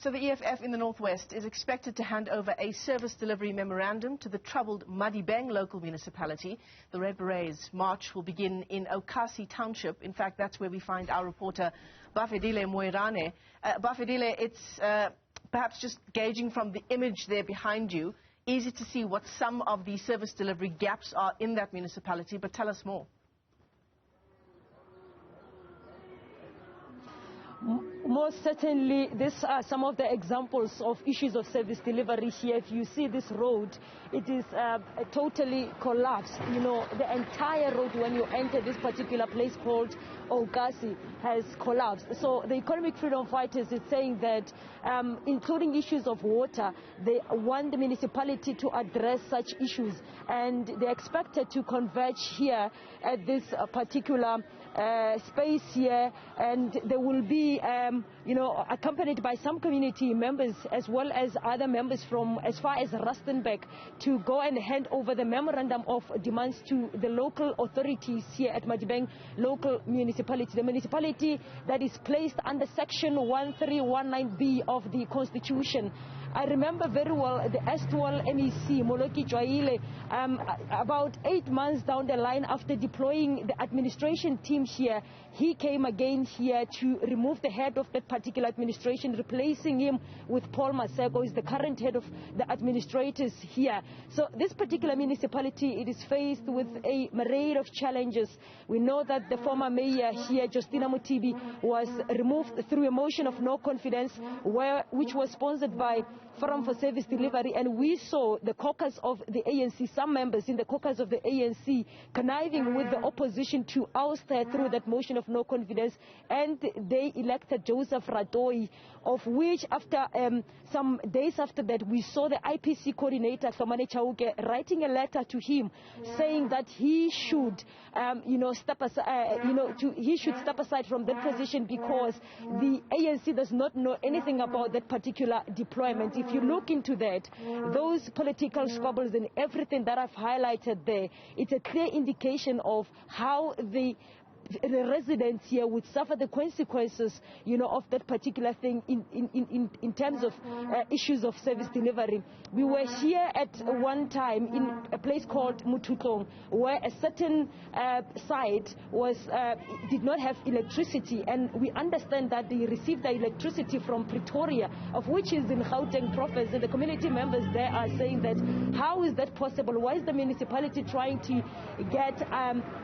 So the EFF in the Northwest is expected to hand over a service delivery memorandum to the troubled Madibeng Local Municipality. The Red Berets march will begin in Oukasi township. In fact, that's where we find our reporter Bafedile Moerane. Bafedile, it's perhaps just gauging from the image there behind you, easy to see what some of the service delivery gaps are in that municipality, but tell us more. Most certainly, these are some of the examples of issues of service delivery here. If you see this road, it is totally collapsed. You know, the entire road when you enter this particular place called Oukasi has collapsed. So the economic freedom fighters is saying that, including issues of water, they want the municipality to address such issues, and they're expected to converge here at this particular space here, and they will be accompanied by some community members as well as other members from as far as Rustenburg to go and hand over the memorandum of demands to the local authorities here at Madibeng Local Municipality, the municipality that is placed under section 1319B of the Constitution. I remember very well the erstwhile MEC, Moloki Joaile, about 8 months down the line after deploying the administration team here, he came again here to remove the head of that particular administration, replacing him with Paul Maseko, who is the current head of the administrators here. So this particular municipality, it is faced with a myriad of challenges. We know that the former mayor here, Justina Mutibi, was removed through a motion of no confidence, which was sponsored by Forum for Service Delivery, and we saw the caucus of the ANC, some members in the caucus of the ANC conniving with the opposition to oust her through that motion of no confidence, and they elected Joseph Radoi, of which after some days after that we saw the IPC coordinator Kamane Chauke writing a letter to him saying that he should step aside, he should step aside from that position because the ANC does not know anything about that particular deployment. If you look into that, those political squabbles and everything that I've highlighted there, it's a clear indication of how the residents here would suffer the consequences, of that particular thing in terms of issues of service delivery. We were here at one time in a place called Mututlong, where a certain site did not have electricity, and we understand that they received the electricity from Pretoria, of which is in Gauteng province, and the community members there are saying that how is that possible? Why is the municipality trying to get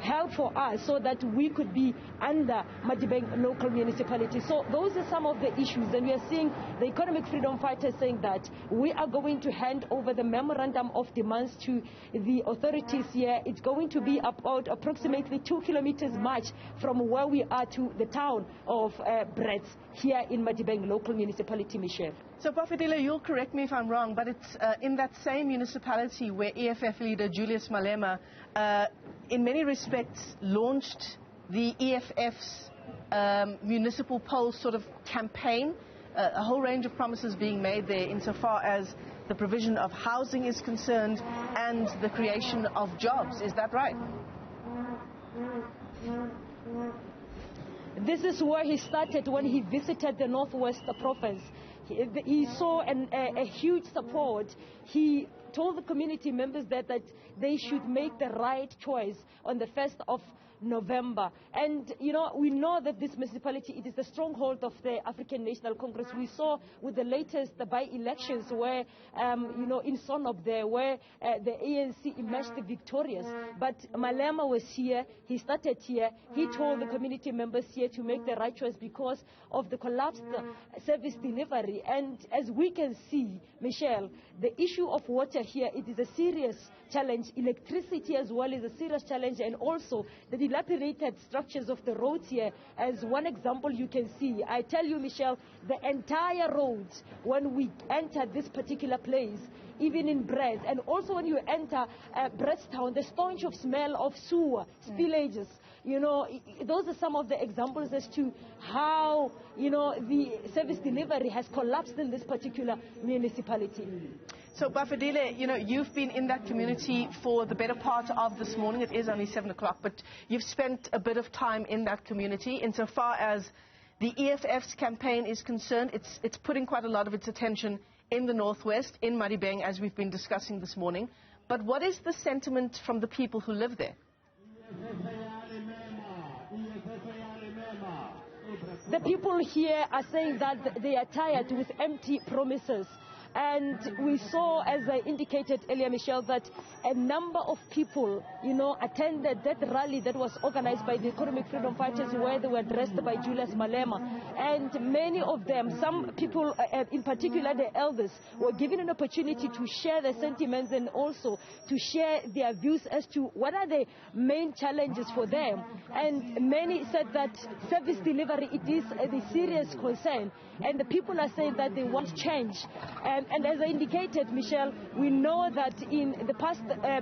help for us so that we could be under Madibeng Local Municipality? So those are some of the issues, and we are seeing the economic freedom fighters saying that we are going to hand over the memorandum of demands to the authorities here. It's going to be about approximately 2 kilometers march from where we are to the town of Berets here in Madibeng Local Municipality, Michelle. So Bafedile, you'll correct me if I'm wrong, but it's in that same municipality where EFF leader Julius Malema in many respects launched the EFF's municipal poll sort of campaign, a whole range of promises being made there insofar as the provision of housing is concerned and the creation of jobs. Is that right? This is where he started when he visited the Northwest province. He saw a huge support. He told the community members that they should make the right choice on the 1st of November. And, we know that this municipality, it is the stronghold of the African National Congress. We saw with the latest by-elections where, in Sonob there, where the ANC emerged victorious. But Malema was here, he started here, he told the community members here to make the right choice because of the collapsed service delivery. And as we can see, Michelle, the issue of water here, it is a serious challenge. Electricity as well is a serious challenge, and also the dilapidated structures of the roads here. As one example you can see, I tell you, Michelle, the entire roads when we enter this particular place, even in Brest, and also when you enter Brest town, the stench of smell of sewer, spillages, those are some of the examples as to how, the service delivery has collapsed in this particular municipality. So Bafedile, you've been in that community for the better part of this morning. It is only 7 o'clock, but you've spent a bit of time in that community insofar as the EFF's campaign is concerned, it's putting quite a lot of its attention in the Northwest, in Madibeng, as we've been discussing this morning. But what is the sentiment from the people who live there? The people here are saying that they are tired with empty promises. And we saw, as I indicated earlier, Michelle, that a number of people, attended that rally that was organized by the Economic Freedom Fighters, where they were addressed by Julius Malema. And many of them, some people, in particular the elders, were given an opportunity to share their sentiments and also to share their views as to what are the main challenges for them. And many said that service delivery, it is a serious concern. And the people are saying that they want change. And as I indicated, Michelle, we know that in the past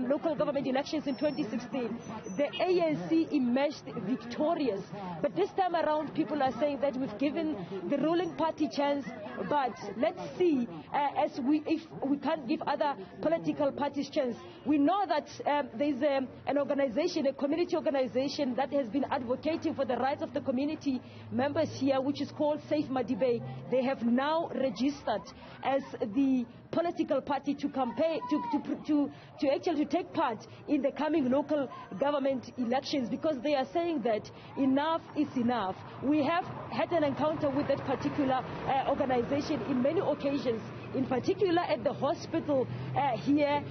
local government elections in 2016, the ANC emerged victorious. But this time around, people are saying that we've given the ruling party chance. But let's see, if we can't give other political parties chance. We know that there's an organization, a community organization that has been advocating for the rights of the community members here, which is called Safe Madibeng. They have now registered as the political party to campaign, to actually take part in the coming local government elections, because they are saying that enough is enough. We have had an encounter with that particular organization in many occasions, in particular at the hospital here,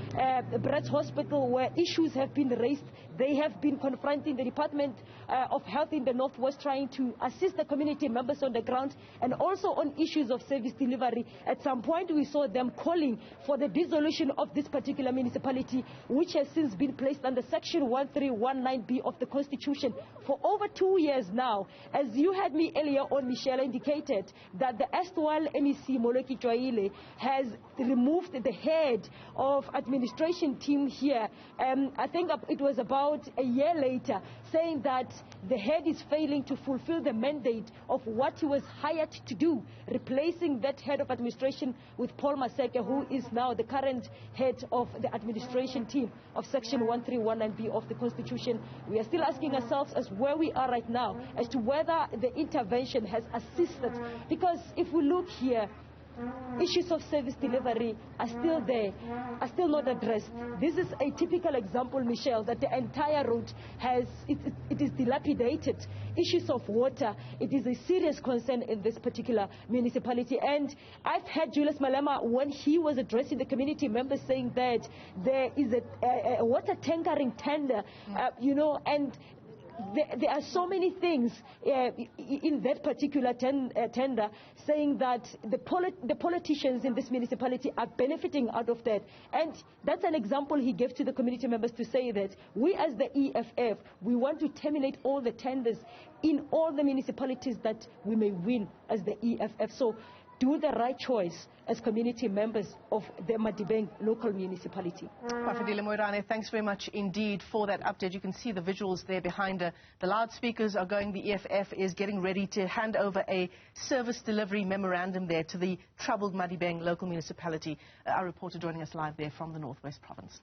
the Berets Hospital, where issues have been raised. They have been confronting the Department of Health in the Northwest, trying to assist the community members on the ground, and also on issues of service delivery. At some point, we saw them calling for the dissolution of this particular municipality, which has since been placed under Section 1319B of the Constitution for over 2 years now. As you had me earlier on, Michelle, indicated that the erstwhile MEC Moloki Joile has removed the head of administration team here. I think it was about a year later, saying that the head is failing to fulfill the mandate of what he was hired to do, replacing that head of administration with Paul Maseke, who is now the current head of the administration team of Section 1319B of the Constitution. We are still asking ourselves as where we are right now as to whether the intervention has assisted, because if we look here, issues of service delivery are still there, are still not addressed. This is a typical example, Michelle, that the entire road it is dilapidated. Issues of water, it is a serious concern in this particular municipality. And I've heard Julius Malema, when he was addressing the community members, saying that there is a water tankering tender, and there are so many things in that particular tender, saying that the politicians in this municipality are benefiting out of that. And that's an example he gave to the community members, to say that we as the EFF, we want to terminate all the tenders in all the municipalities that we may win as the EFF. So do the right choice as community members of the Madibeng Local Municipality. Bafedile Moerane, thanks very much indeed for that update. You can see the visuals there behind her. The loudspeakers are going. The EFF is getting ready to hand over a service delivery memorandum there to the troubled Madibeng Local Municipality. Our reporter joining us live there from the Northwest Province.